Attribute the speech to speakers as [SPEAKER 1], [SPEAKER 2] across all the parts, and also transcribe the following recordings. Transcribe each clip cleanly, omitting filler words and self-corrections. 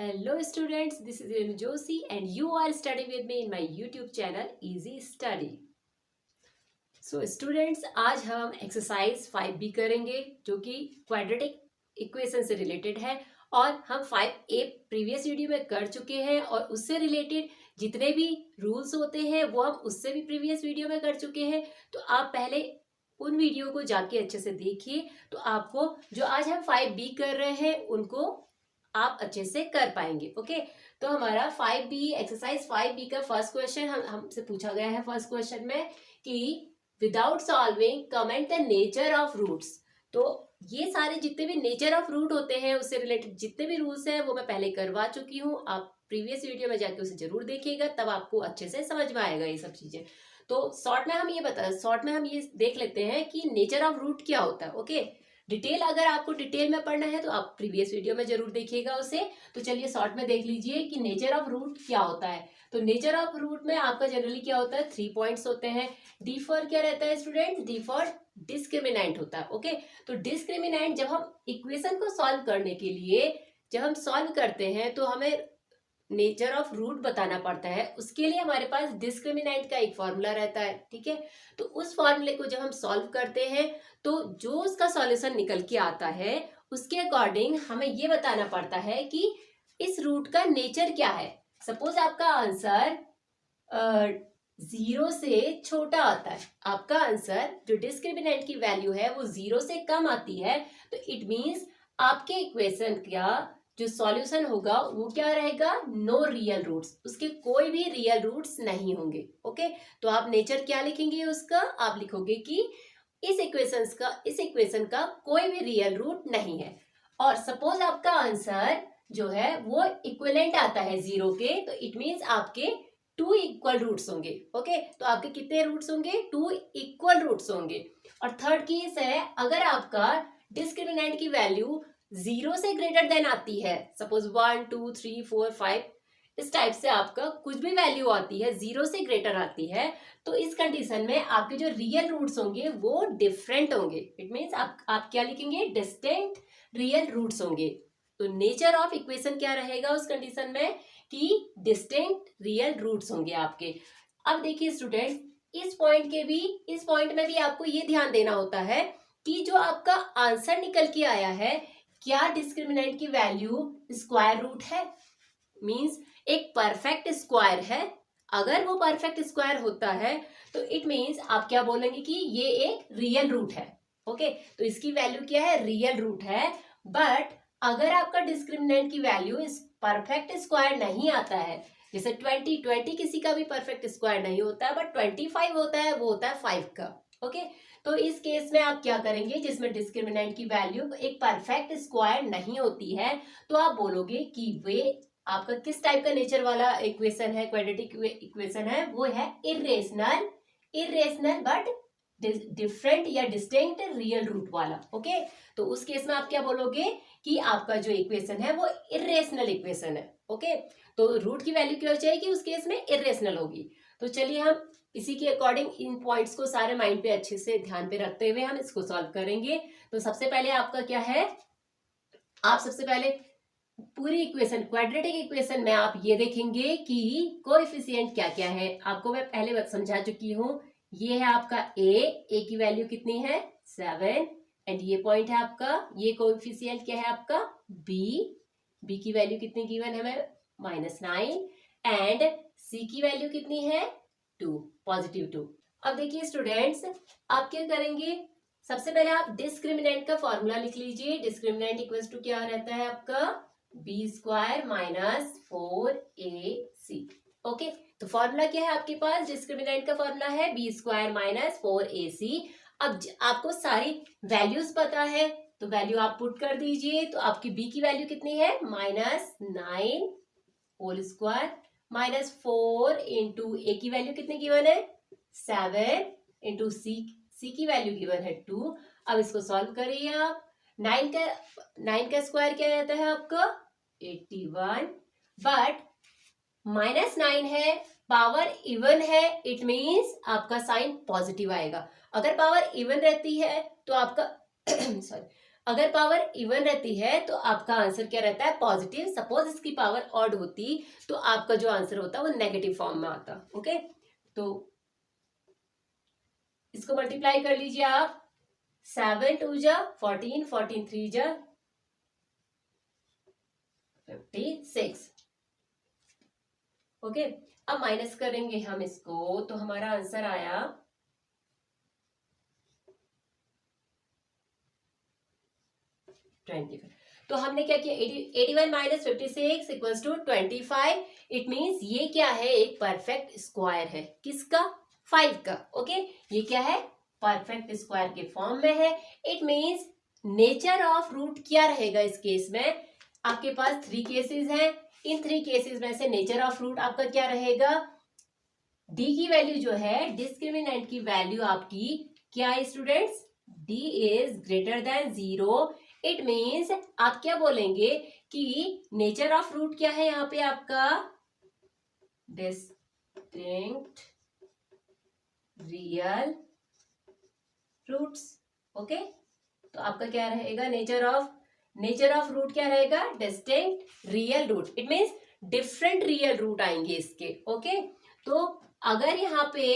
[SPEAKER 1] Hello students, this is Renu Joshi and you are studying with me in my YouTube channel Easy Study. So students, आज हम exercise 5B करेंगे जो कि quadratic equation से related है और हम 5A प्रीवियस वीडियो में कर चुके हैं और उससे रिलेटेड जितने भी रूल्स होते हैं वो हम उससे भी प्रीवियस वीडियो में कर चुके हैं। तो आप पहले उन वीडियो को जाके अच्छे से देखिए तो आपको जो आज हम 5B कर रहे हैं उनको आप अच्छे से कर पाएंगे। ओके, तो हमारा 5B एक्सरसाइज 5B का फर्स्ट क्वेश्चन हमसे पूछा गया है। फर्स्ट क्वेश्चन में कि without solving comment the nature of roots. तो ये सारे जितने भी नेचर ऑफ रूट होते हैं उससे रिलेटेड जितने भी रूल्स हैं वो मैं पहले करवा चुकी हूँ। आप प्रीवियस वीडियो में जाके उसे जरूर देखिएगा, तब आपको अच्छे से समझ में आएगा ये सब चीजें। तो शॉर्ट में हम ये देख लेते हैं कि नेचर ऑफ रूट क्या होता है। ओके, डिटेल अगर आपको डिटेल में पढ़ना है तो आप प्रीवियस वीडियो में जरूर देखिएगा उसे। तो चलिए शॉर्ट में देख लीजिए कि नेचर ऑफ रूट क्या होता है। तो नेचर ऑफ रूट में आपका जनरली क्या होता है, 3 पॉइंट्स होते हैं। डी फॉर क्या रहता है स्टूडेंट, डी फॉर डिस्क्रिमिनेंट होता है। ओके, तो डिस्क्रिमिनेंट जब हम इक्वेशन को सॉल्व करने के लिए जब हम सॉल्व करते हैं तो हमें नेचर ऑफ रूट बताना पड़ता है। उसके लिए हमारे पास डिस्क्रिमिनेंट का एक फॉर्मूला रहता है। ठीक है, तो उस फॉर्मूले को जब हम सॉल्व करते हैं तो जो उसका सॉल्यूशन निकल के आता है उसके अकॉर्डिंग हमें ये बताना पड़ता है कि इस रूट का नेचर क्या है। सपोज आपका आंसर 0 से छोटा आता है, आपका आंसर जो डिस्क्रिमिनेंट की वैल्यू है वो 0 से कम आती है, तो इट मीन्स आपके इक्वेशन का जो सॉल्यूशन होगा वो क्या रहेगा, नो रियल रूट्स, उसके कोई भी रियल रूट्स नहीं होंगे। ओके, तो आप नेचर क्या लिखेंगे उसका, आप लिखोगे कि इस इक्वेशन का कोई भी रियल रूट नहीं है। और सपोज आपका आंसर जो है वो इक्विवेलेंट आता है 0 के, तो इट मींस आपके 2 इक्वल रूट्स होंगे। ओके, तो आपके कितने रूट्स होंगे, 2 इक्वल रूट्स होंगे। और थर्ड केस है, अगर आपका डिस्क्रिमिनेंट की वैल्यू 0 से ग्रेटर देन आती है, सपोज 1 2 3 4 5 इस टाइप से आपका कुछ भी वैल्यू आती है 0 से ग्रेटर आती है, तो इस कंडीशन में आपके जो रियल रूट्स होंगे वो डिफरेंट होंगे। इट मींस आप क्या लिखेंगे, डिस्टिंक्ट रियल रूट्स होंगे। तो नेचर ऑफ इक्वेशन क्या रहेगा उस कंडीशन में कि डिस्टिंक्ट रियल रूट्स होंगे आपके। अब देखिए स्टूडेंट, इस पॉइंट में भी आपको ये ध्यान देना होता है कि जो आपका आंसर निकल के आया है क्या डिस्क्रिमिनेंट की वैल्यू स्क्वायर रूट है, मींस एक परफेक्ट स्क्वायर है। अगर वो परफेक्ट स्क्वायर होता है तो इट मींस आप क्या बोलेंगे कि ये एक रियल रूट है। ओके, तो इसकी वैल्यू क्या है, रियल रूट है। बट अगर आपका डिस्क्रिमिनेंट की वैल्यू इस परफेक्ट स्क्वायर नहीं आता है, जैसे 20 किसी का भी परफेक्ट स्क्वायर नहीं होता है बट 25 होता है, वो होता है 5 का। ओके, तो इस केस में आप क्या करेंगे, जिसमें डिस्क्रिमिनेंट की वैल्यू एक परफेक्ट स्क्वायर नहीं होती है, तो आप बोलोगे कि वे आपका किस टाइप का नेचर वाला इक्वेशन है, क्वाड्रेटिक इक्वेशन है, वो है इरेशनल बट डिफरेंट या डिस्टिंक्ट रियल रूट वाला। ओके, तो उस केस में आप क्या बोलोगे कि आपका जो इक्वेशन है वो इरेशनल इक्वेशन है। ओके, तो रूट की वैल्यू क्या हो जाएगी उस केस में, इरेशनल होगी। तो चलिए हम इसी के अकॉर्डिंग इन पॉइंट्स को सारे माइंड पे अच्छे से ध्यान पे रखते हुए हम इसको सॉल्व करेंगे। तो सबसे पहले आपका क्या है, आप सबसे पहले पूरी इक्वेशन क्वाड्रेटिक इक्वेशन में आप ये देखेंगे कि कोएफिशिएंट क्या क्या है। आपको मैं पहले समझा चुकी हूँ। ये है आपका ए की वैल्यू कितनी है, 7, एंड ये पॉइंट है आपका, ये कोएफिशिएंट क्या है आपका, बी की वैल्यू कितनी गिवन है हमें, -9, एंड सी की वैल्यू कितनी है, 2, +2। अब देखिए स्टूडेंट्स, आप क्या करेंगे, सबसे पहले आप डिस्क्रिमिनेंट का फॉर्मूला लिख लीजिए। डिस्क्रिमिनेंट इक्वल्स टू क्या रहता है आपका, b² - 4ac। ओके, तो फॉर्मूला क्या है आपके पास, डिस्क्रिमिनेंट का फॉर्मूला है b² - 4ac। अब आपको सारी वैल्यूज पता है तो वैल्यू आप पुट कर दीजिए। तो आपकी b की वैल्यू कितनी है, -9 होल स्क्वायर -4 इंटू ए की वैल्यू कितनी गिवन है, 7 इंटू सी की वैल्यू गिवन है 2। अब इसको सॉल्व करिए आप। 9 का स्क्वायर क्या रहता है आपका, 81, बट -9 है, पावर इवन है, इट मींस आपका साइन पॉजिटिव आएगा। अगर पावर इवन रहती है तो आपका सॉरी, अगर पावर इवन रहती है तो आपका आंसर क्या रहता है, पॉजिटिव। सपोज इसकी पावर ऑड होती तो आपका जो आंसर होता वो नेगेटिव फॉर्म में आता। ओके, तो इसको मल्टीप्लाई कर लीजिए आप। 7 2 जा 14, 14 3 जा 56। ओके, अब माइनस करेंगे हम इसको तो हमारा आंसर आया 25। तो हमने क्या किया, 81 minus 56 equals to 25। It means ये क्या है, एक परफेक्ट स्क्वायर है। किसका, 5 का। ओके, ये क्या है, परफेक्ट स्क्वायर के फॉर्म में है। It means nature of root क्या रहेगा इस केस में, आपके पास 3 केसेस हैं। इन 3 केसेस में से नेचर ऑफ रूट आपका क्या रहेगा, डी की वैल्यू जो है, डिस्क्रिमिनेंट की वैल्यू आपकी क्या है students, D is greater than 0। It means आप क्या बोलेंगे कि नेचर ऑफ रूट क्या है यहाँ पे आपका, डिस्टिंक्ट रियल रूट्स। ओके, तो आपका क्या रहेगा, नेचर ऑफ रूट क्या रहेगा, distinct real root. It means different real root आएंगे इसके। ओके, तो अगर यहाँ पे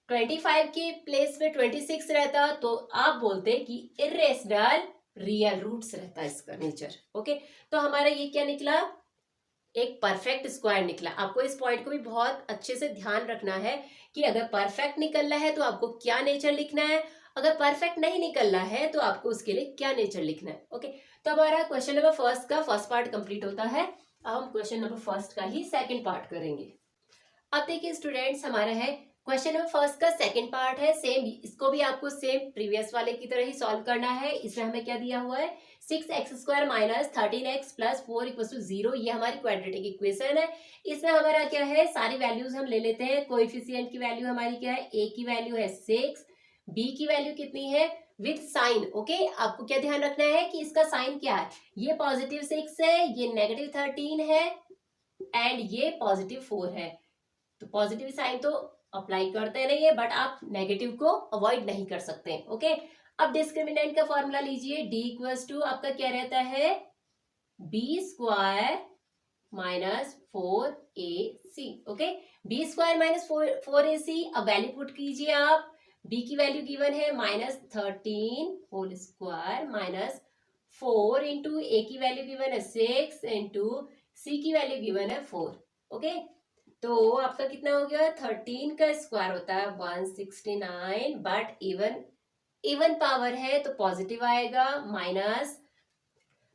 [SPEAKER 1] 25 के प्लेस में 26 रहता तो आप बोलते कि इरेशनल रियल रूट्स रहता है इसका नेचर। ओके, तो हमारा ये क्या निकला, एक परफेक्ट स्क्वायर निकला। आपको इस पॉइंट को भी बहुत अच्छे से ध्यान रखना है कि अगर परफेक्ट निकल रहा है तो आपको क्या नेचर लिखना है, अगर परफेक्ट नहीं निकल रहा है तो आपको उसके लिए क्या नेचर लिखना है। ओके, तो हमारा क्वेश्चन नंबर फर्स्ट का फर्स्ट पार्ट कंप्लीट होता है। अब हम क्वेश्चन नंबर फर्स्ट का ही सेकेंड पार्ट करेंगे। अब देखिए स्टूडेंट्स, हमारा है क्वेश्चन नंबर फर्स्ट का सेकंड पार्ट है। सेम, इसको भी आपको सेम प्रीवियस वाले की तरह ही सॉल्व करना है। इसमें हमें क्या दिया हुआ है, 6x² minus 13x plus 4 equal to 0। ये हमारी क्वाड्रेटिक इक्वेशन है। इसमें हमारा क्या है, सारी वैल्यूज हम ले लेते हैं। कोएफिशिएंट की वैल्यू हमारी क्या है, a की वैल्यू है 6, b की वैल्यू कितनी है विथ साइन। ओके, आपको क्या ध्यान रखना है कि इसका साइन क्या है, ये पॉजिटिव 6 है, ये नेगेटिव 13 है एंड ये पॉजिटिव 4 है। तो पॉजिटिव साइन तो अप्लाई करते रहिए, बट आप नेगेटिव को अवॉइड नहीं कर सकते। ओके, अब डिस्क्रिमिनेंट का फॉर्मूला लीजिए, d इक्वल्स टू आपका क्या रहता है, b² minus 4ac। Okay, b² minus 4ac। अब वैल्यू पुट कीजिए आप, b की वैल्यू गिवन है -13 whole square minus 4 into a की वैल्यू गिवन है 6 इंटू c की वैल्यू गिवन है 4। ओके, तो आपका कितना हो गया, 13 का स्क्वायर होता है 169, बट इवन पावर है तो पॉजिटिव आएगा, माइनस,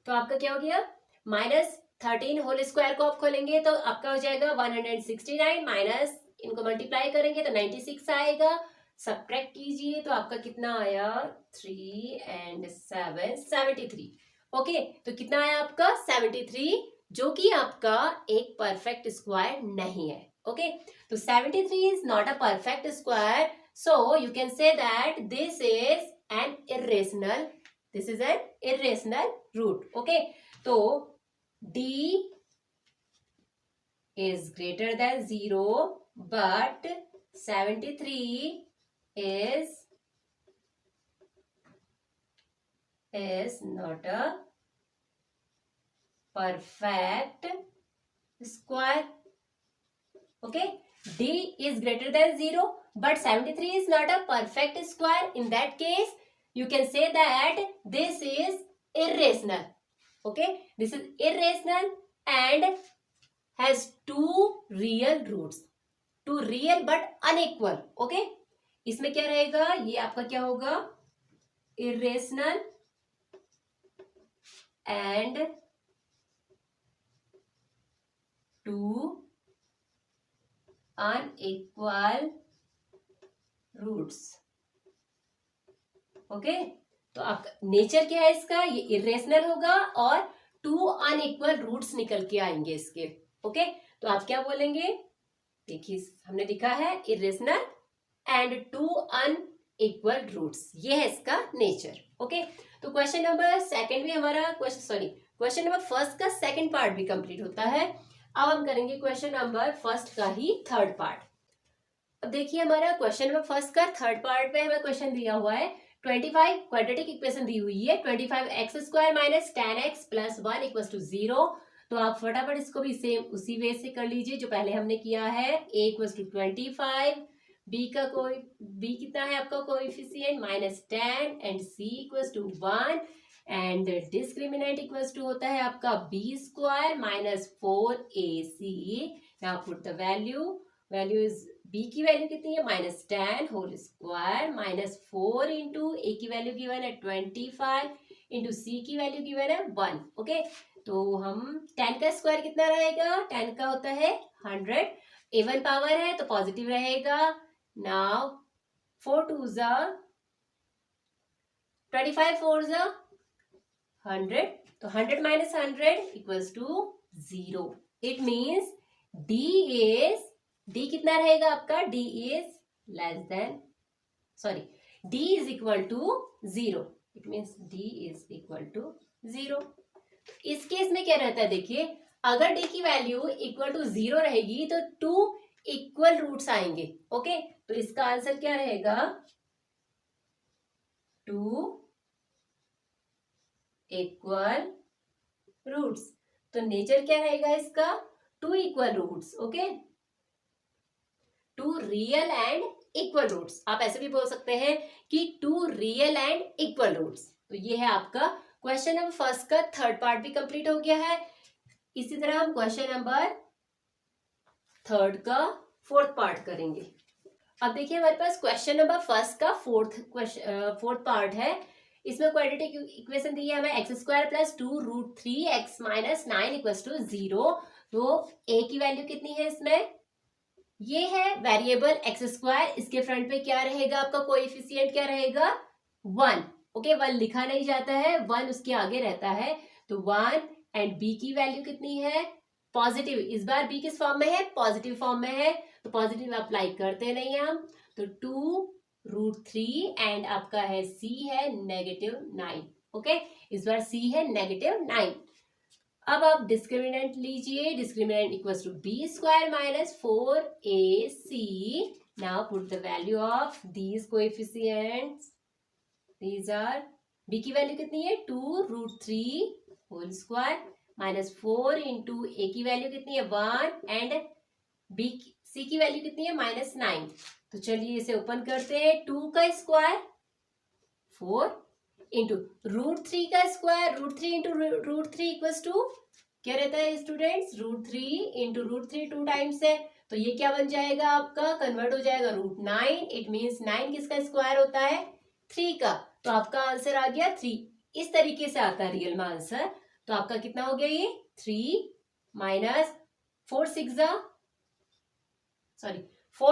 [SPEAKER 1] तो आपका क्या हो गया, -13 होल स्क्वायर को आप खोलेंगे तो आपका हो जाएगा 169, माइनस इनको मल्टीप्लाई करेंगे तो 96 आएगा। सब्ट्रैक्ट कीजिए तो आपका कितना आया, 3 एंड 7 73। ओके, तो कितना आया आपका 73, जो कि आपका एक परफेक्ट स्क्वायर नहीं है। ओके, तो 73 is not a perfect square, so you can say that this is an irrational root. Okay, तो d is greater than 0 but 73 is not a perfect square. Okay, d is greater than 0 but 73 is not a perfect square. In that case you can say that this is irrational. Okay, this is irrational and has two real roots, two real but unequal. Okay, इसमें क्या रहेगा, ये आपका क्या होगा, irrational and two unequal roots. Okay, तो आपका nature क्या है इसका, ये इरेशनल होगा और 2 अनइक्वल रूट्स निकल के आएंगे इसके। ओके, तो आप क्या बोलेंगे, देखिए हमने लिखा है इरेशनल एंड 2 अनइक्वल रूट्स, ये है इसका नेचर। ओके, तो क्वेश्चन नंबर सेकंड भी हमारा क्वेश्चन नंबर फर्स्ट का सेकंड पार्ट भी कंप्लीट होता है। अब हम करेंगे क्वेश्चन नंबर फर्स्ट का ही थर्ड पार्ट। अब देखिए हमारा क्वेश्चन नंबर फर्स्ट का थर्ड पार्ट में हमें क्वेश्चन दिया हुआ है, 25 क्वाड्रेटिक इक्वेशन दी हुई है 25x² minus 10x plus 1 equals to 0। तो आप फटाफट इसको भी सेम उसी वे से कर लीजिए जो पहले हमने किया है। a इक्वल्स टू 25, b कितना है आपका coefficient -10 and c equals to 1 and discriminant equals to होता है आपका b² minus 4ac। Now put the value is b की वैल्यू कितनी है -10 whole square minus 4 into a की वैल्यू गिवन है 25 इंटू c की वैल्यू गिवन है 1। ओके, तो हम 10 का स्क्वायर कितना रहेगा, 10 का होता है 100, इवन पावर है तो पॉजिटिव रहेगा। नाउ 4 2 जा 25, 4 जा 100, तो 100 minus 100 equals to 0। It means D कितना रहेगा आपका, D is equal to 0। It means D is equal to 0। इस केस में क्या रहता है, देखिए अगर D की वैल्यू इक्वल टू 0 रहेगी तो 2 इक्वल रूट्स आएंगे। ओके, तो इसका आंसर क्या रहेगा, 2 इक्वल रूट्स। तो नेचर क्या रहेगा इसका, 2 equal roots. Okay, 2 real and equal roots. आप ऐसे भी बोल सकते हैं कि 2 रियल एंड इक्वल रूट्स। तो ये है आपका क्वेश्चन नंबर फर्स्ट का थर्ड पार्ट भी कंप्लीट हो गया है। इसी तरह हम क्वेश्चन नंबर थर्ड का फोर्थ पार्ट करेंगे। अब देखिए हमारे पास क्वेश्चन नंबर फर्स्ट का फोर्थ पार्ट है। इसमें क्वाड्रेटिक इक्वेशन दी है हमें x² plus 2 root 3x minus 9 equals to 0। तो a की वैल्यू कितनी है इसमें, ये है वेरिएबल x², इसके फ्रंट पे क्या रहेगा आपका कोएफिशिएंट क्या रहेगा 1। ओके, 1 लिखा नहीं जाता है, 1 उसके आगे रहता है। तो 1 एंड b की वैल्यू कितनी है पॉजिटिव। इस बार b किस फॉर्म में है, पॉजिटिव फॉर्म में है, तो पॉजिटिव अप्लाई करते नहीं है हम। तो 2 रूट 3 एंड आपका है c है -9। ओके, इस बार c है -9। अब आप डिस्क्रिमिनेंट लीजिए, discriminant equals to b² minus 4ac। Now put the value of these coefficients. These are, b की वैल्यू कितनी है 2 root 3 whole square minus 4 into a की वैल्यू कितनी है 1 एंड c की वैल्यू कितनी है -9। तो चलिए इसे ओपन करते हैं। 2 का स्क्वायर 4 इंटू रूट 3 का square, root 3 into root 3 equals to क्या रहता है students, root 3 into root 3 2 times है, तो ये क्या बन जाएगा आपका, कन्वर्ट हो जाएगा रूट 9। इट मीन्स 9 किसका स्क्वायर होता है 3 का। तो आपका आंसर आ गया 3। इस तरीके से आता है रियल में आंसर। तो आपका कितना हो गया ये 3 माइनस 4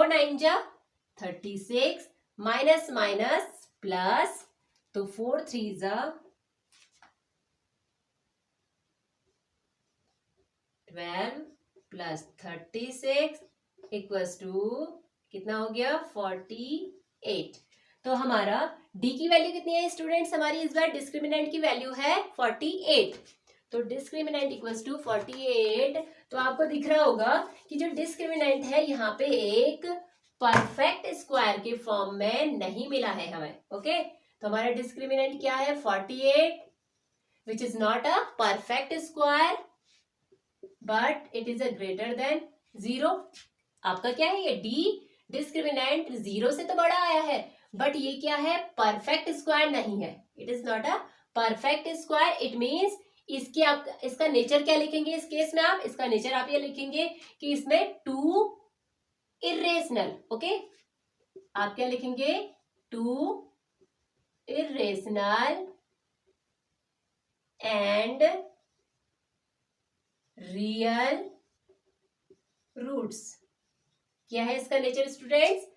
[SPEAKER 1] 9 जा 36 माइनस माइनस प्लस, तो 4 3 जा 12 प्लस 36 इक्वल्स टू कितना हो गया 48। तो हमारा d की वैल्यू कितनी है स्टूडेंट्स, हमारी इस बार डिस्क्रिमिनेंट की वैल्यू है 48। तो डिस्क्रिमिनेंट इक्वल्स टू 48। तो आपको दिख रहा होगा कि जो डिस्क्रिमिनेंट है यहाँ पे एक परफेक्ट स्क्वायर के फॉर्म में नहीं मिला है हमें। ओके, तो हमारा डिस्क्रिमिनेंट क्या है 48 which is not a perfect square but it is a greater than 0। आपका क्या है ये d डिस्क्रिमिनेंट 0 से तो बड़ा आया है, बट ये क्या है परफेक्ट स्क्वायर नहीं है। It is not a perfect square. It means इसके आप इसका नेचर क्या लिखेंगे इस केस में, आप इसका नेचर आप ये लिखेंगे कि इसमें 2 इर्रेशनल। ओके, आप क्या लिखेंगे 2 इर्रेशनल एंड रियल रूट्स। क्या है इसका नेचर स्टूडेंट्स,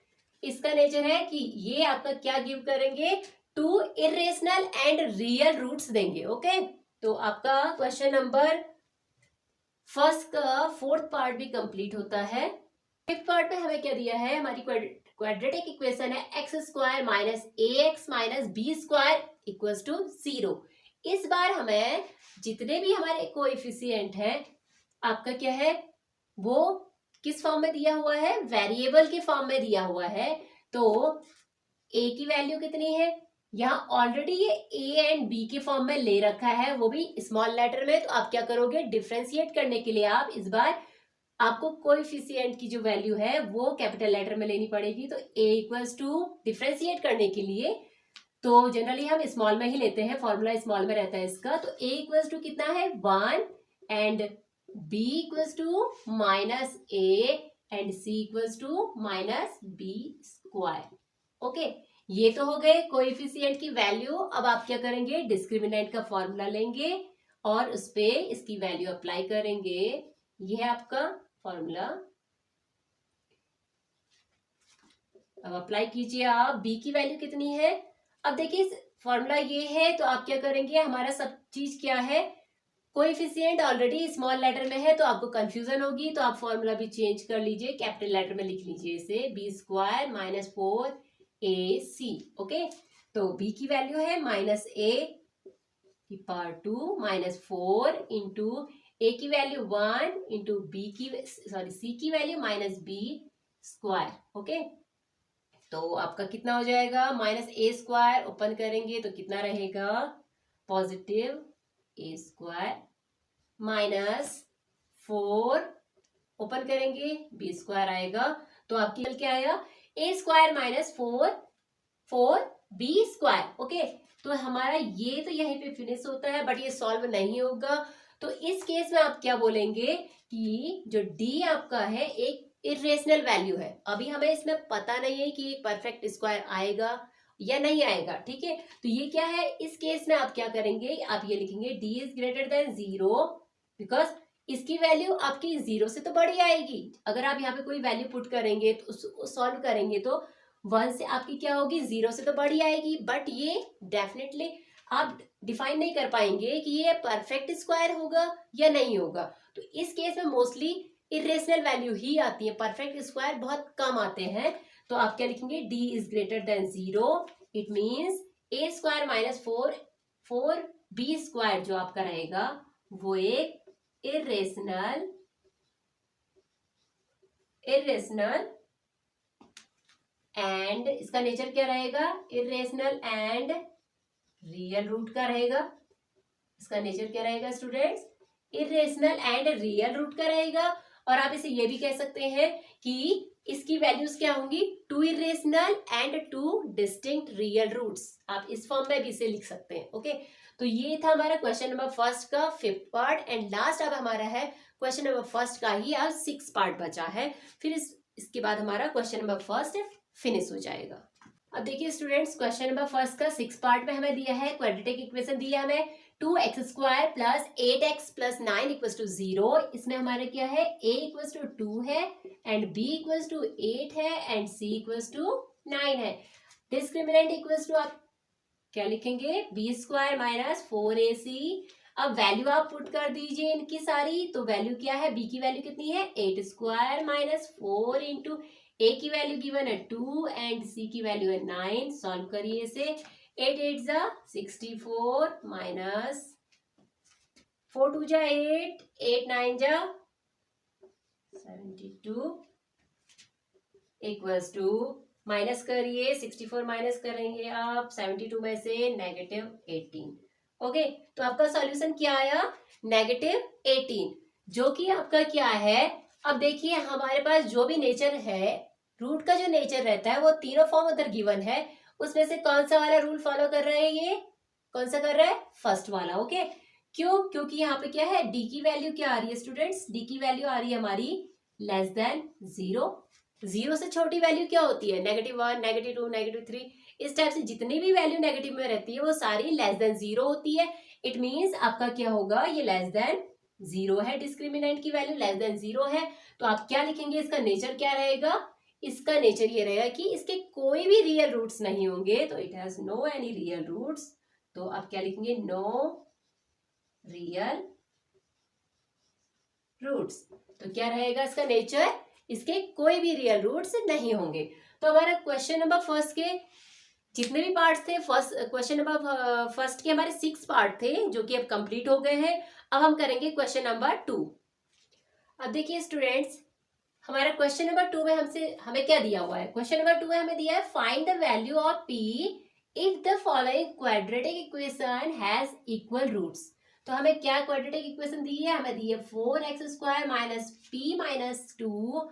[SPEAKER 1] इसका नेचर है कि ये आपका क्या गिव करेंगे 2 इर्रेशनल एंड रियल रूट्स देंगे। ओके, तो आपका क्वेश्चन नंबर फर्स्ट का फोर्थ पार्ट भी कंप्लीट होता है। फिफ्थ पार्ट में हमें क्या दिया है, हमारी क्वाड्रेटिक इक्वेशन है x² minus ax minus b² equals to 0। इस बार हमें जितने भी हमारे कोएफिशिएंट है आपका क्या है वो किस फॉर्म में दिया हुआ है, वेरिएबल के फॉर्म में दिया हुआ है। तो a की वैल्यू कितनी है यहाँ ऑलरेडी ये ए एंड बी के फॉर्म में ले रखा है, वो भी स्मॉल लेटर में। तो आप क्या करोगे, डिफ्रेंशिएट करने के लिए आप इस बार आपको कोएफिशिएंट की जो वैल्यू है वो कैपिटल लेटर में लेनी पड़ेगी। तो ए इक्वल्स टू, डिफ्रेंशिएट करने के लिए तो जनरली हम स्मॉल में ही लेते हैं, फॉर्मूला स्मॉल में रहता है इसका। तो ए इक्वल्स टू कितना है 1 and B equals to minus A and C equals to minus B square. Okay, ये तो हो गए कोएफिशिएंट की वैल्यू। अब आप क्या करेंगे, डिस्क्रिमिनेंट का फॉर्मूला लेंगे और उस पे इसकी वैल्यू अप्लाई करेंगे। ये है आपका फॉर्मूला। अब अप्लाई कीजिए आप, बी की वैल्यू कितनी है। अब देखिए फॉर्मूला ये है, तो आप क्या करेंगे, हमारा सब चीज क्या है, कोएफिशिएंट ऑलरेडी स्मॉल लेटर में है तो आपको कंफ्यूजन होगी, तो आप फॉर्मूला भी चेंज कर लीजिए, कैपिटल लेटर में लिख लीजिए इसे, बी स्क्वायर माइनस 4ac। ओके, तो b की वैल्यू है माइनस a की पावर 2 माइनस 4 इंटू a की वैल्यू 1 इंटू b की c की value minus b square. Okay, तो आपका कितना हो जाएगा, माइनस a स्क्वायर, ओपन करेंगे तो कितना रहेगा, positive a square minus 4, open करेंगे b स्क्वायर आएगा। तो आपकी क्या आया, a square minus 4 b square. Okay, तो हमारा ये तो यहीं पे फिनिश होता है, बट ये सॉल्व नहीं होगा। तो इस केस में आप क्या बोलेंगे कि जो d आपका है एक इरेशनल वैल्यू है। अभी हमें इसमें पता नहीं है कि एक परफेक्ट स्क्वायर आएगा या नहीं आएगा, ठीक है। तो ये क्या है, इस केस में आप क्या करेंगे, आप ये लिखेंगे d is greater than 0, because इसकी वैल्यू आपकी 0 से तो बड़ी आएगी। अगर आप यहाँ पे कोई वैल्यू पुट करेंगे तो उसको सॉल्व करेंगे तो 1 से आपकी क्या होगी, 0 से तो बड़ी आएगी, बट ये डेफिनेटली आप डिफाइन नहीं कर पाएंगे कि ये परफेक्ट स्क्वायर होगा या नहीं होगा। तो इस केस में मोस्टली इरेशनल वैल्यू ही आती है, परफेक्ट स्क्वायर बहुत कम आते हैं। तो आप क्या लिखेंगे, d is greater than 0, it means a square minus 4 b square जो आपका रहेगा वो एक इरेशनल एंड इसका नेचर क्या रहेगा, इरेशनल एंड रियल रूट का रहेगा। इसका नेचर क्या रहेगा students, irrational and real root का रहेगा। और आप इसे ये भी कह सकते हैं कि इसकी वैल्यूज क्या होंगी, 2 irrational and 2 distinct real roots. आप इस फॉर्म में भी इसे लिख सकते हैं। ओके, तो ये था हमारा क्वेश्चन नंबर फर्स्ट का 5th पार्ट, एंड लास्ट अब हमारा है क्वेश्चन नंबर फर्स्ट का ही आज 6 पार्ट बचा है। फिर इसके बाद हमारा क्वेश्चन नंबर फर्स्ट फिनिश हो जाएगा। अब देखिए स्टूडेंट्स, क्वेश्चन नंबर फर्स्ट का 6 पार्ट में हमें दिया है क्वाड्रेटिक इक्वेशन दिया हमें 2x square plus 8x plus 9 equals to 0। इसमें हमारे क्या है, a इक्वल्स टू 2 है एंड b इक्वल्स टू 8 है एंड c इक्वल्स टू 9 है। डिस्क्रिमिनेंट इक्वल्स टू आप क्या लिखेंगे, b स्क्वायर माइनस 4ac। अब वैल्यू आप पुट कर दीजिए इनकी सारी, तो वैल्यू क्या है, b की वैल्यू कितनी है, 8 स्क्वायर माइनस 4 इंटू a की वैल्यू गिवन है 2 एंड c की वैल्यू है 9। सॉल्व करिए इसे, 8 8 जा 64 माइनस 4 2 जा 8, 8 9 जा 72 इक्वल्स टू, माइनस करिए 64 माइनस करेंगे आप 72 में से नेगेटिव 18। ओके, तो आपका सॉल्यूशन क्या आया, नेगेटिव 18, जो कि आपका क्या है। अब देखिए हमारे पास जो भी नेचर है, रूट का जो नेचर रहता है वो तीनों फॉर्म उधर गिवन है, उसमें से कौन सा वाला रूल फॉलो कर रहा है, ये कौन सा कर रहा है, फर्स्ट वाला। ओके, क्यों, क्योंकि यहाँ पे क्या है, डी की वैल्यू क्या आ रही है स्टूडेंट्स, डी की वैल्यू आ रही है हमारी लेस देन 0। 0 से छोटी वैल्यू क्या होती है, -1 -2 -3, इस टाइप से जितनी भी वैल्यू नेगेटिव में रहती है वो सारी लेस देन 0 होती है। इट मीन्स आपका क्या होगा, ये लेस देन 0 है, डिस्क्रिमिनेंट की वैल्यू लेस देन 0 है। तो आप क्या लिखेंगे, इसका नेचर क्या रहेगा, इसका नेचर ये रहेगा कि इसके कोई भी रियल रूट्स नहीं होंगे, तो it has no any real roots. तो आप क्या लिखेंगे, नो रियल रूट्स। तो क्या रहेगा इसका नेचर, इसके कोई भी रियल रूट्स नहीं होंगे। तो हमारा क्वेश्चन नंबर फर्स्ट के जितने भी पार्ट्स थे, फर्स्ट क्वेश्चन नंबर फर्स्ट के हमारे 6 पार्ट थे जो कि अब कंप्लीट हो गए हैं। अब हम करेंगे क्वेश्चन नंबर 2। अब देखिए स्टूडेंट्स, हमारा क्वेश्चन नंबर 2 में हमें क्या दिया हुआ है, क्वेश्चन नंबर 2 में हमें दिया है find the value of p if the following quadratic equation has equal roots, तो हमें क्या क्वाड्रेटिक इक्वेशन दी है, हमें दी है 4x² minus p minus 2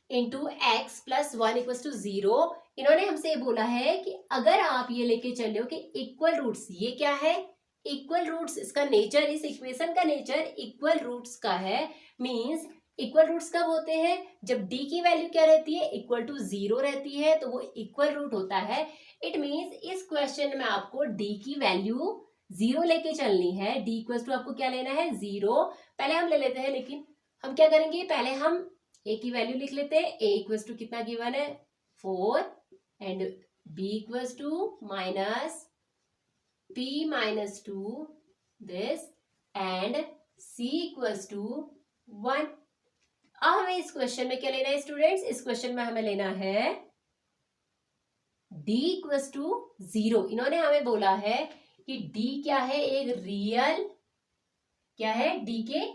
[SPEAKER 1] into X plus 1 equal to 0। इन्होंने हमसे बोला है कि अगर आप ये लेके चले हो कि इक्वल रूट्स, ये क्या है, इक्वल रूट्स, इसका नेचर, इस इक्वेशन का नेचर इक्वल रूट्स का है। मींस इक्वल रूट्स कब होते हैं, जब d की वैल्यू क्या रहती है, इक्वल टू 0 रहती है, तो वो इक्वल रूट होता है। इट मींस इस क्वेश्चन में आपको d की वैल्यू 0 लेके चलनी है। d इक्वल टू आपको क्या लेना है, 0। पहले हम ले लेते हैं, लेकिन हम क्या करेंगे, पहले हम a की वैल्यू लिख लेते हैं। a इक्वल टू कितना गिवन है, 4, and b equal to minus p minus 2 this, and c equal to 1। अब हमें इस क्वेश्चन में क्या लेना है स्टूडेंट्स, इस क्वेश्चन में हमें लेना है d इक्वल टू 0। इन्होंने हमें बोला है कि d क्या है, एक रियल, क्या है, d के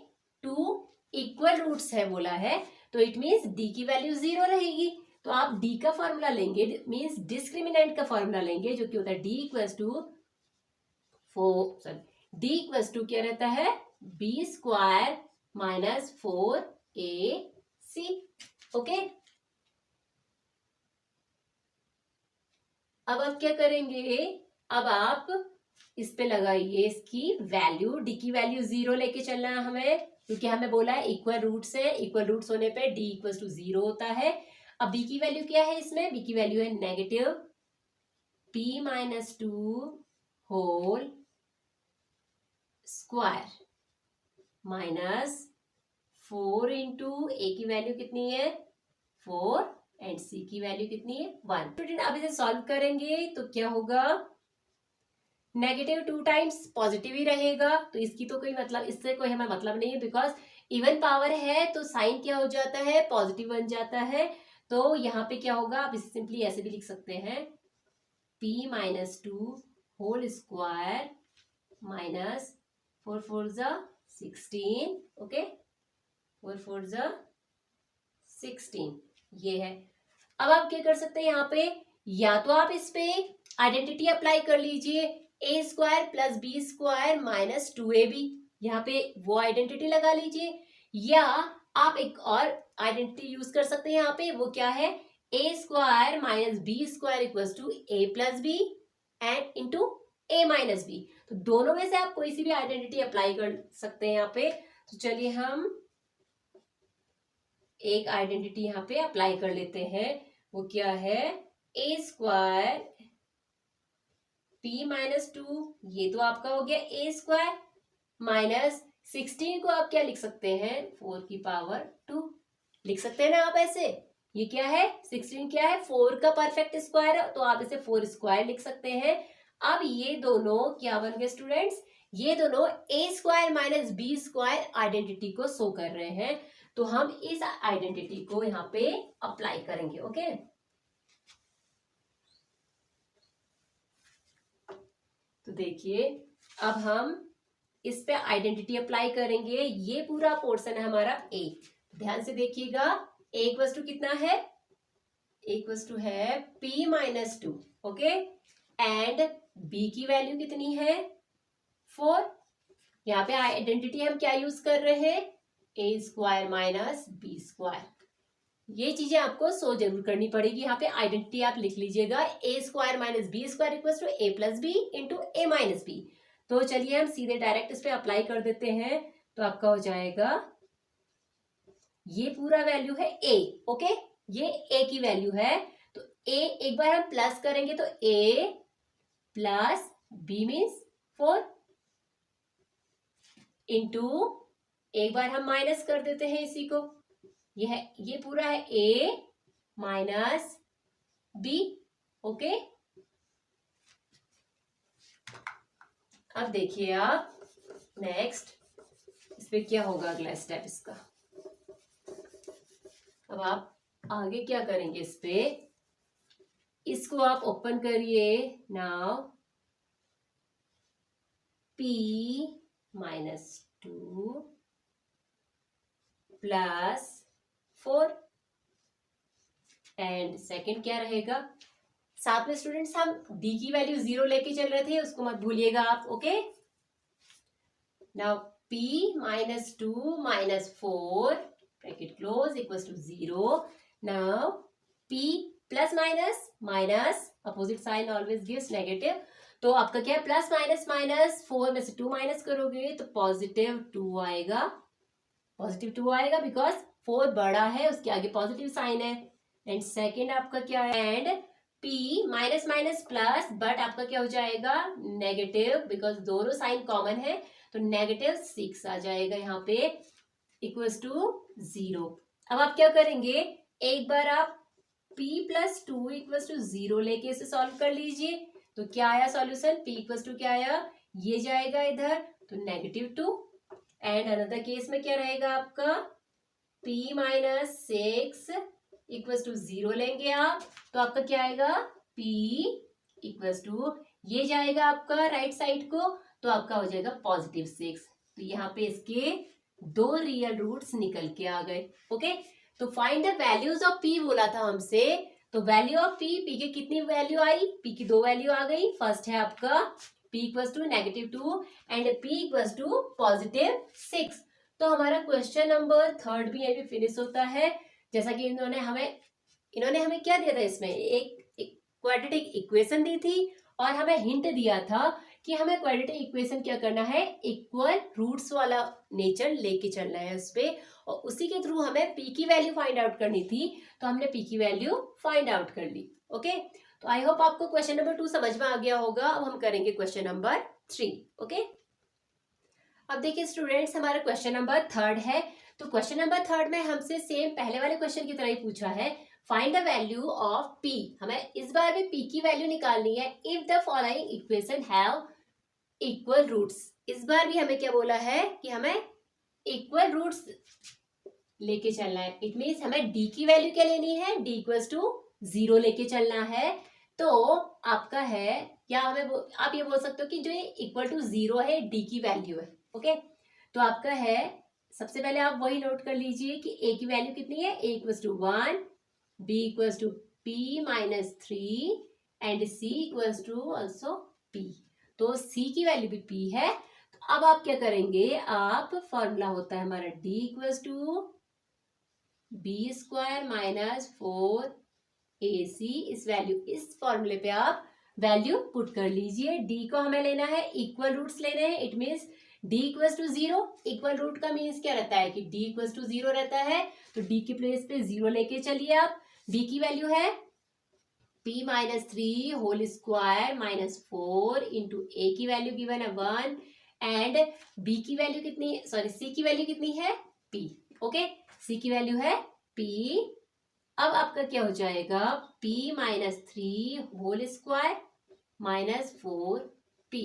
[SPEAKER 1] 2 इक्वल रूट्स है बोला है, तो इट मींस d की वैल्यू 0 रहेगी। तो आप d का फॉर्मूला लेंगे, मींस डिस्क्रिमिनेंट का फॉर्मूला लेंगे, जो कि होता है d equal to 4, d equal to क्या रहता है, b² माइनस 4ac। ओके, अब आप क्या करेंगे, अब आप इस पे लगाइए इसकी वैल्यू, d की वैल्यू 0 लेके चलना है हमें, क्योंकि हमें बोला है इक्वल रूट्स है, इक्वल रूट्स होने पे d इक्वल टू 0 होता है। अब b की वैल्यू क्या है, इसमें b की वैल्यू है negative p minus 2 whole square minus 4 into a की वैल्यू कितनी है, 4, एंड c की वैल्यू कितनी है, 1। स्टूडेंट अब इसे सॉल्व करेंगे तो क्या होगा, नेगेटिव 2 टाइम्स पॉजिटिव ही रहेगा, तो इसकी तो कोई मतलब, इससे कोई हमें मतलब नहीं है, बिकॉज इवन पावर है तो साइन क्या हो जाता है, पॉजिटिव बन जाता है। तो यहाँ पे क्या होगा, आप इसे सिंपली ऐसे भी लिख सकते हैं, p minus 2 whole square minus 4 4 16, okay, 4 4 16, ये है। अब आप क्या कर सकते हैं यहाँ पे, या तो आप इस पे आइडेंटिटी अप्लाई कर लीजिए, a² plus b² minus 2ab, यहाँ पे वो आइडेंटिटी लगा लीजिए, या आप एक और आइडेंटिटी यूज कर सकते हैं यहाँ पे, वो क्या है, a² minus b² equals to a plus b and into a minus b। तो दोनों में से आप कोई सी भी आइडेंटिटी अप्लाई कर सकते हैं यहाँ पे। तो चलिए हम एक आइडेंटिटी यहाँ पे अप्लाई कर लेते हैं, वो क्या है, a² p माइनस 2, ये तो आपका हो गया a² माइनस 16 को आप क्या लिख सकते हैं, 4 की पावर 2 लिख सकते हैं ना आप ऐसे। ये क्या है, 16 क्या है, 4 का परफेक्ट स्क्वायर है, तो आप इसे 4² लिख सकते हैं। अब ये दोनों क्या बन गए स्टूडेंट्स, ये दोनों a² माइनस b² आइडेंटिटी को शो कर रहे हैं, तो हम इस आइडेंटिटी को यहाँ पे अप्लाई करेंगे। ओके, तो देखिए अब हम इस पे आइडेंटिटी अप्लाई करेंगे, ये पूरा पोर्शन है हमारा a, ध्यान से देखिएगा, a इक्वल्स टू कितना है, a इक्वल्स टू है p minus 2, okay, and b की वैल्यू कितनी है, 4। यहाँ पे आइडेंटिटी हम क्या यूज कर रहे हैं, a² माइनस b²। ये चीजें आपको सो जरूर करनी पड़ेगी, यहाँ पे आइडेंटिटी आप लिख लीजिएगा, a² minus b² equals to a plus b into a minus b। तो चलिए हम सीधे डायरेक्ट इस पे अप्लाई कर देते हैं, तो आपका हो जाएगा, ये पूरा वैल्यू है a, ओके, ये a की वैल्यू है, तो a एक बार हम प्लस करेंगे तो a plus b means 4 into, एक बार हम माइनस कर देते हैं इसी को, ये पूरा है a माइनस b, ओके। अब देखिए आप नेक्स्ट इस पे क्या होगा, अगला स्टेप इसका। अब आप आगे क्या करेंगे, इस पे इसको आप ओपन करिए, now p minus 2 plus 4, and second क्या रहेगा, साथ में स्टूडेंट्स हम d की वैल्यू 0 लेके चल रहे थे, उसको मत भूलिएगा आप. Okay, now p minus 2 minus 4 bracket close equals to 0. Now p plus minus minus opposite sign always gives negative. तो आपका क्या है, प्लस माइनस माइनस 4 में से 2 माइनस करोगे तो पॉजिटिव 2 आएगा. पॉजिटिव 2 आएगा बिकॉज 4 बड़ा है, उसके आगे पॉजिटिव साइन है. एंड सेकेंड आपका क्या है, and p minus minus plus, but आपका क्या हो जाएगा नेगेटिव, बिकॉज दोनों साइन कॉमन है तो नेगेटिव 6 आ जाएगा यहाँ पे इक्वल्स टू 0. अब आप क्या करेंगे, एक बार आप p प्लस 2 इक्वल्स टू 0 लेके इसे सॉल्व कर लीजिए. तो क्या आया सॉल्यूशन, p इक्वल्स टू क्या आया, ये जाएगा इधर तो -2. एंड अनदर केस में क्या रहेगा आपका, p माइनस 6 इक्वल्स टू 0 लेंगे आप तो आपका क्या आएगा, p इक्वल्स टू ये जाएगा आपका राइट साइड को तो आपका हो जाएगा +6. तो यहाँ पे इसके 2 रियल रूट्स निकल के आ गए. ओके, तो find the values of p बोला था हमसे, तो वैल्यू ऑफ p की कितनी वैल्यू आई, p की 2 वैल्यू आ गई. फर्स्ट है आपका p equals to -2 and p equals to +6. तो हमारा क्वेश्चन नंबर 3 भी अभी फिनिश होता है. जैसा कि इन्होंने हमें क्या दिया था, इसमें एक क्वाड्रेटिक इक्वेशन दी थी और हमें हिंट दिया था कि हमें क्वाड्रेटिक इक्वेशन क्या करना है, इक्वल रूट्स वाला नेचर लेके चलना है उस पे, और उसी के थ्रू हमें p की वैल्यू फाइंड आउट करनी थी. तो हमने p की वैल्यू फाइंड आउट कर ली. ओके, तो आई होप आपको क्वेश्चन नंबर 2 समझ में आ गया होगा. अब हम करेंगे क्वेश्चन नंबर 3. ओके, अब देखिए स्टूडेंट्स, हमारा क्वेश्चन नंबर 3 है. तो क्वेश्चन नंबर 3 में हमसे सेम पहले वाले क्वेश्चन की तरह ही पूछा है, find the value of p. हमें इस बार भी p की वैल्यू निकालनी है if the following equation have equal roots. इस बार भी हमें क्या बोला है कि हमें इक्वल रूट्स लेके चलना है. इट मीन्स हमें d की वैल्यू क्या लेनी है, d इक्वल्स टू 0 लेके चलना है. तो आपका है क्या, आप ये बोल सकते हो कि जो ये इक्वल टू 0 है d की वैल्यू है. ओके, तो आपका है, सबसे पहले आप वही नोट कर लीजिए कि a की वैल्यू कितनी है, a equals to 1, b equals to p minus 3 and c equals to also p. तो c की वैल्यू भी p है. तो अब आप क्या करेंगे, आप फॉर्मूला होता है हमारा d equals to b² minus 4ac. इस फॉर्मूले पे आप वैल्यू पुट कर लीजिए. d को हमें लेना है, इक्वल रूट्स लेने हैं. It means d equals to 0. Equal root का मीन्स क्या रहता है कि d इक्वल्स टू 0 रहता है. तो d के प्लेस पे 0 लेके चलिए आप. d की वैल्यू है p minus 3 whole square minus 4 into a की वैल्यू गिवन है 1 एंड b की वैल्यू कितनी, सॉरी c की वैल्यू कितनी है, p. ओके, c की वैल्यू है p. अब आपका क्या हो जाएगा, p minus 3 whole square minus 4p.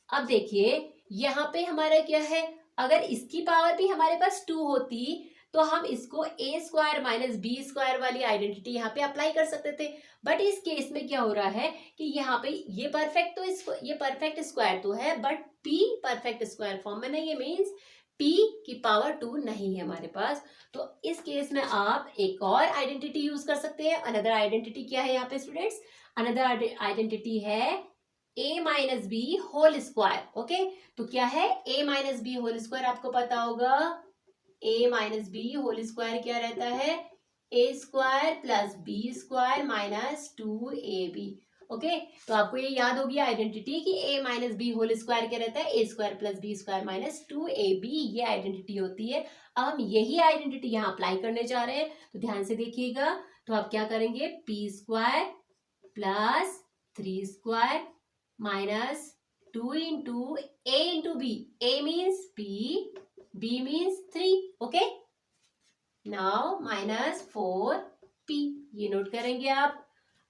[SPEAKER 1] अब देखिए यहाँ पे हमारा क्या है, अगर इसकी पावर भी हमारे पास 2 होती तो हम इसको a² माइनस b² वाली आइडेंटिटी यहाँ पे अप्लाई कर सकते थे. बट इस केस में क्या हो रहा है कि यहाँ पे ये परफेक्ट स्क्वायर तो है but p perfect square form में नहीं है. मीन्स p की पावर 2 नहीं है हमारे पास. तो इस केस में आप एक और आइडेंटिटी यूज कर सकते हैं. अनदर आइडेंटिटी क्या है यहाँ पे स्टूडेंट्स, अनदर आइडेंटिटी है a minus B whole square. Okay, तो क्या है a minus B whole square, आपको पता होगा a minus B whole square क्या रहता है, a² plus b² minus 2ab. Okay, तो आपको ये याद होगी आइडेंटिटी कि a minus B whole square क्या रहता है, a² plus b² minus 2ab. ये आइडेंटिटी होती है. अब हम यही आइडेंटिटी यहाँ अप्लाई करने जा रहे हैं, तो ध्यान से देखिएगा. तो आप क्या करेंगे, p² plus 3² minus 2 into a into b. a means p, b means 3. Okay, now minus 4p. ये नोट करेंगे आप.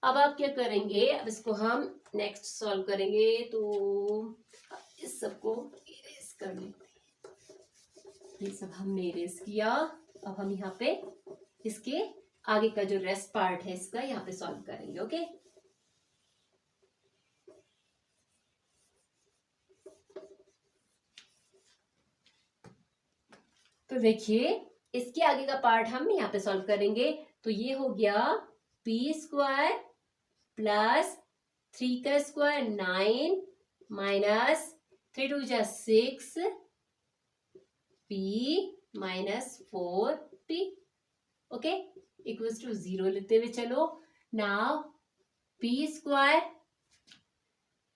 [SPEAKER 1] अब आप क्या करेंगे, अब इसको हम नेक्स्ट सॉल्व करेंगे. तो इस सबको इरेज कर लेते हैं. ये सब हमने इरेज किया. अब हम यहाँ पे इसके आगे का जो रेस्ट पार्ट है इसका यहाँ पे सॉल्व करेंगे. ओके, तो देखिए इसके आगे का पार्ट हम यहाँ पे सॉल्व करेंगे. तो ये हो गया p² प्लस 3 का स्क्वायर 9 माइनस 3 2 जा 6 p minus 4p, okay, equals to 0 लेते हुए चलो। नाउ p स्क्वायर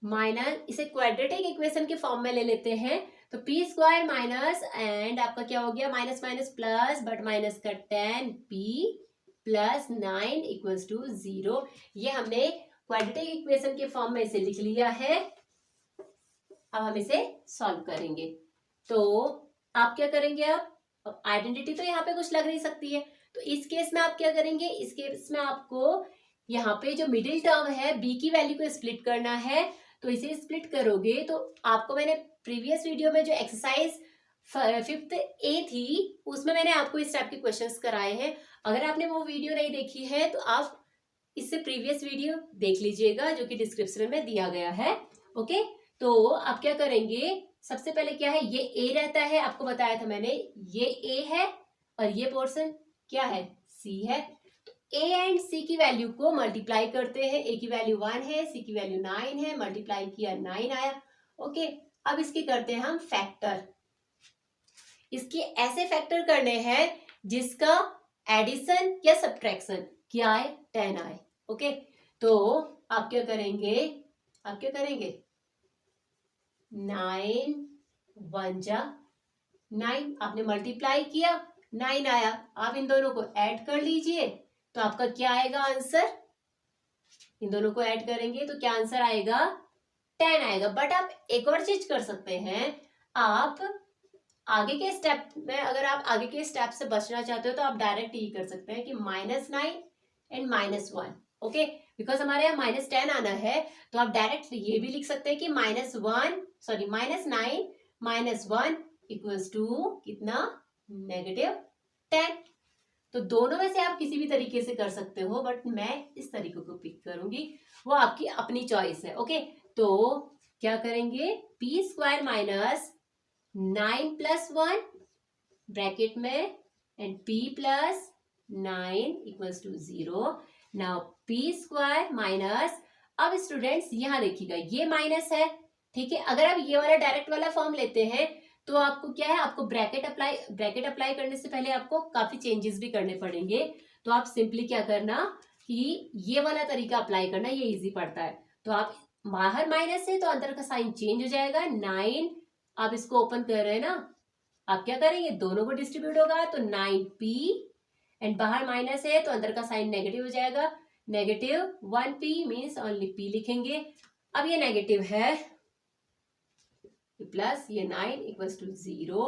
[SPEAKER 1] माइनस, इसे क्वाड्रेटिक इक्वेशन के फॉर्म में ले लेते हैं, तो p स्क्वायर माइनस एंड आपका क्या हो गया, minus minus plus, but minus का 10p प्लस 9 इक्वल्स टू 0। ये हमने क्वाड्रेटिक इक्वेशन के फॉर्म में इसे लिख लिया है। अब हम इसे सॉल्व करेंगे, तो आप क्या करेंगे, अब आइडेंटिटी तो यहाँ पे कुछ लग नहीं सकती है, तो इस केस में आप क्या करेंगे, इस केस में आपको यहाँ पे जो मिडिल टर्म है b की वैल्यू को स्प्लिट करना है। तो इसे स्प्लिट करोगे तो आपको मैंने प्रीवियस वीडियो में जो एक्सरसाइज 5th A थी उसमें मैंने आपको इस टाइप के क्वेश्चंस कराए हैं। अगर आपने वो वीडियो नहीं देखी है तो आप इससे प्रीवियस वीडियो देख लीजिएगा जो कि डिस्क्रिप्शन में दिया गया है, ओके। तो आप क्या करेंगे, सबसे पहले क्या है, ये a रहता है, आपको बताया था मैंने, ये a है और ये पोर्शन क्या है, c है। तो a एंड c की वैल्यू को मल्टीप्लाई करते हैं, a की वैल्यू 1 है, c की वैल्यू 9 है, मल्टीप्लाई किया 9 आया, ओके। अब इसके करते हैं हम फैक्टर। इसके ऐसे फैक्टर करने हैं जिसका एडिशन या सब्ट्रैक्शन क्या आए, 10 आए, ओके। तो आप क्या करेंगे, 9 1 जा 9, आपने मल्टीप्लाई किया 9 आया, आप इन दोनों को ऐड कर लीजिए, तो आपका क्या आएगा आंसर, इन दोनों को ऐड करेंगे तो क्या आंसर आएगा, 10 आएगा। बट आप एक और चीज कर सकते हैं, आप आगे के स्टेप में, अगर आप आगे के स्टेप से बचना चाहते हो तो आप डायरेक्ट ये कर सकते हैं कि -9 एंड -1, ओके, बिकॉज हमारे यहाँ -10 आना है, तो आप डायरेक्ट ये भी लिख सकते हैं कि -9 -1 इक्वल्स टू कितना, -10। तो दोनों में से आप किसी भी तरीके से कर सकते हो, बट मैं इस तरीके को पिक करूंगी, वो आपकी अपनी चॉइस है, ओके। तो क्या करेंगे, p square minus 9 plus 1 bracket में and p plus 9 equals to 0। Now p square minus, अब स्टूडेंट्स यहां देखिएगा ये माइनस है, ठीक है। अगर आप ये वाला डायरेक्ट वाला फॉर्म लेते हैं तो आपको क्या है, आपको ब्रैकेट अप्लाई करने से पहले आपको काफी चेंजेस भी करने पड़ेंगे। तो आप सिंपली क्या करना कि ये वाला तरीका अप्लाई करना, ये इजी पड़ता है। तो आप बाहर माइनस है तो अंदर का साइन चेंज हो जाएगा, 9 आप इसको ओपन कर रहे हैं ना, आप क्या करेंगे, दोनों को डिस्ट्रीब्यूट होगा तो 9p एंड बाहर माइनस है तो अंदर का साइन नेगेटिव हो जाएगा, -1p मीन्स ओनली p लिखेंगे। अब ये नेगेटिव है प्लस ये 9 इक्वल्स टू 0।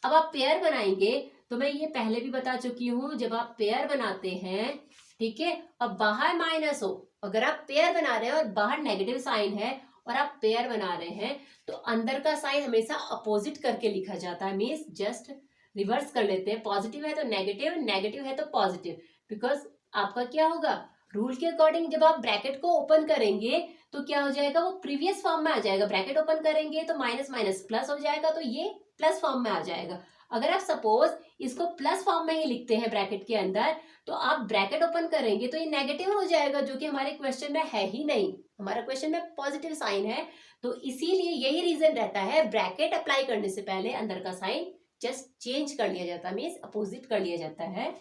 [SPEAKER 1] अब आप पेयर बनाएंगे, तो मैं ये पहले भी बता चुकी हूं, जब आप पेयर बनाते हैं, ठीक है, अब बाहर माइनस हो, अगर आप पेयर बना रहे हैं और बाहर नेगेटिव साइन है और आप पेयर बना रहे हैं तो अंदर का साइन हमेशा अपोजिट करके लिखा जाता है, मीन्स जस्ट रिवर्स कर लेते हैं, पॉजिटिव है तो नेगेटिव, नेगेटिव है तो पॉजिटिव, बिकॉज आपका क्या होगा, रूल के अकॉर्डिंग जब आप ब्रैकेट को ओपन करेंगे तो क्या हो जाएगा, वो प्रीवियस फॉर्म में आ जाएगा, ब्रैकेट ओपन करेंगे तो माइनस माइनस प्लस हो जाएगा, तो ये प्लस फॉर्म में आ जाएगा। अगर आप सपोज इसको प्लस फॉर्म में ही लिखते हैं ब्रैकेट के अंदर, तो आप ब्रैकेट ओपन करेंगे तो ये नेगेटिव हो जाएगा, जो कि हमारे क्वेश्चन में है ही नहीं, हमारा क्वेश्चन में पॉजिटिव साइन है। तो इसीलिए यही रीजन रहता है, ब्रैकेट अप्लाई करने से पहले अंदर का साइन जस्ट चेंज कर लिया जाता है, मीन्स अपोजिट कर लिया जाता है।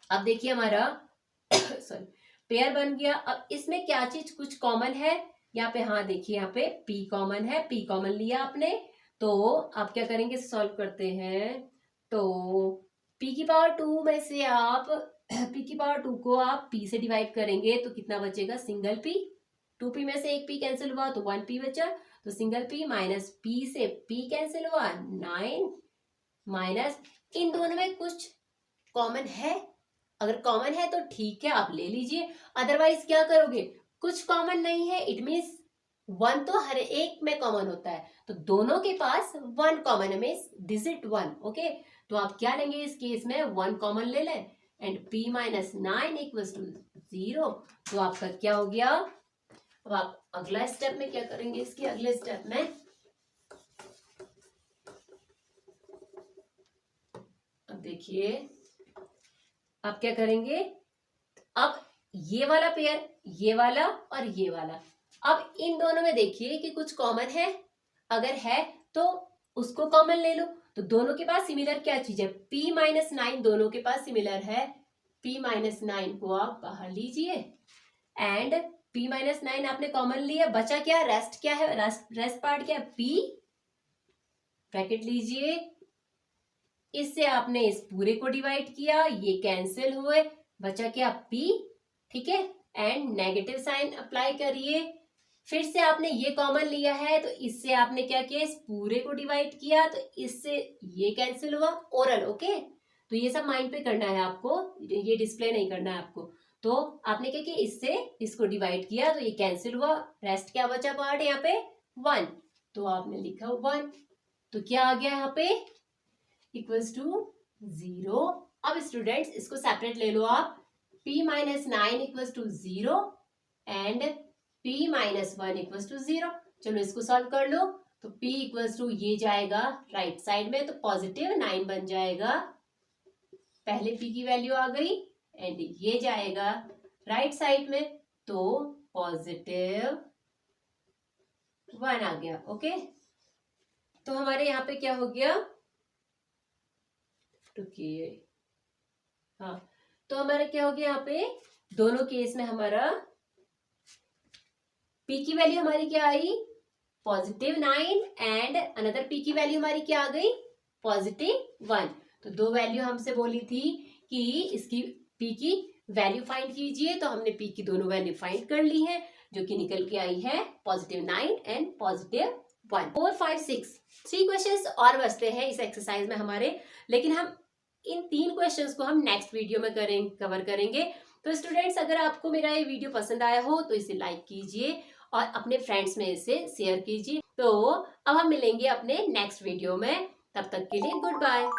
[SPEAKER 1] अब देखिए हमारा सॉरी पेयर बन गया। अब इसमें क्या चीज कुछ कॉमन है यहाँ पे, हाँ देखिए यहाँ पे p कॉमन है, p कॉमन लिया आपने, तो आप क्या करेंगे, सॉल्व करते हैं, तो p की पावर 2 में से आप p की पावर 2 को आप p से डिवाइड करेंगे तो कितना बचेगा, सिंगल p, 2p में से एक p कैंसिल हुआ तो 1p बचा, तो सिंगल p माइनस p से p कैंसिल हुआ 9 माइनस, इन दोनों में कुछ कॉमन है, अगर कॉमन है तो ठीक है आप ले लीजिए, अदरवाइज क्या करोगे, कुछ कॉमन नहीं है, इट मीन्स 1 तो हर एक में कॉमन होता है, तो दोनों के पास 1 कॉमन है, मीन्स डिजिट 1, ओके। तो आप क्या लेंगे इस केस में, 1 कॉमन ले लें and p minus 9 equals to 0। तो आपका क्या हो गया, अब आप अगला स्टेप में क्या करेंगे, इसके अगले स्टेप में अब देखिए आप क्या करेंगे, अब ये वाला पेयर, ये वाला और ये वाला। अब इन दोनों में देखिए कि कुछ कॉमन है, अगर है तो उसको कॉमन ले लो। तो दोनों के पास सिमिलर क्या चीज है, p-9 दोनों के पास सिमिलर है, p-9 को आप बाहर लीजिए एंड p-9 आपने कॉमन लिया, बचा क्या, रेस्ट क्या है, रेस्ट पार्ट क्या है, p ब्रैकेट लीजिए, इससे आपने इस पूरे को डिवाइड किया, ये कैंसिल हुए, बचा क्या p, ठीक है, एंड नेगेटिव साइन अप्लाई करिए, फिर से आपने ये कॉमन लिया है तो इससे आपने क्या किया, इस पूरे को डिवाइड किया तो इससे ये कैंसिल हुआ, ओरल, ओके। तो ये सब माइंड पे करना है आपको, ये डिस्प्ले नहीं करना है आपको। तो आपने क्या किया, इससे इसको डिवाइड किया तो ये कैंसिल हुआ, रेस्ट क्या बचा पार्ट यहाँ पे, 1, तो आपने लिखा 1, तो क्या आ गया यहाँ पे, इक्वल्स टू 0। अब स्टूडेंट्स इसको सेपरेट ले लो आप, p-9 equals to 0 and p-1 equals to 0। चलो इसको सॉल्व कर लो, तो p इक्वल्स टू ये जाएगा राइट साइड में तो +9 बन जाएगा, पहले p की वैल्यू आ गई, एंड ये जाएगा राइट साइड में तो +1 आ गया, ओके। तो हमारे यहाँ पे क्या हो गया, रुकिए, हाँ, तो हमारा क्या हो गया, यहाँ पे दोनों केस में हमारा p की वैल्यू हमारी क्या आई, +9 एंड अनदर p की वैल्यू हमारी क्या आ गई, +1। तो दो वैल्यू हमसे बोली थी कि इसकी p की वैल्यू फाइंड कीजिए, तो हमने p की दोनों वैल्यू फाइंड कर ली है, जो कि निकल के आई है +9 एंड +1। 4, 5, 6 3 क्वेश्चंस और बचते हैं इस एक्सरसाइज में हमारे, लेकिन हम इन 3 क्वेश्चंस को हम नेक्स्ट वीडियो में कवर करेंगे। तो स्टूडेंट्स, अगर आपको मेरा ये वीडियो पसंद आया हो तो इसे लाइक कीजिए और अपने फ्रेंड्स में इसे शेयर कीजिए। तो अब हम मिलेंगे अपने नेक्स्ट वीडियो में, तब तक के लिए गुड बाय।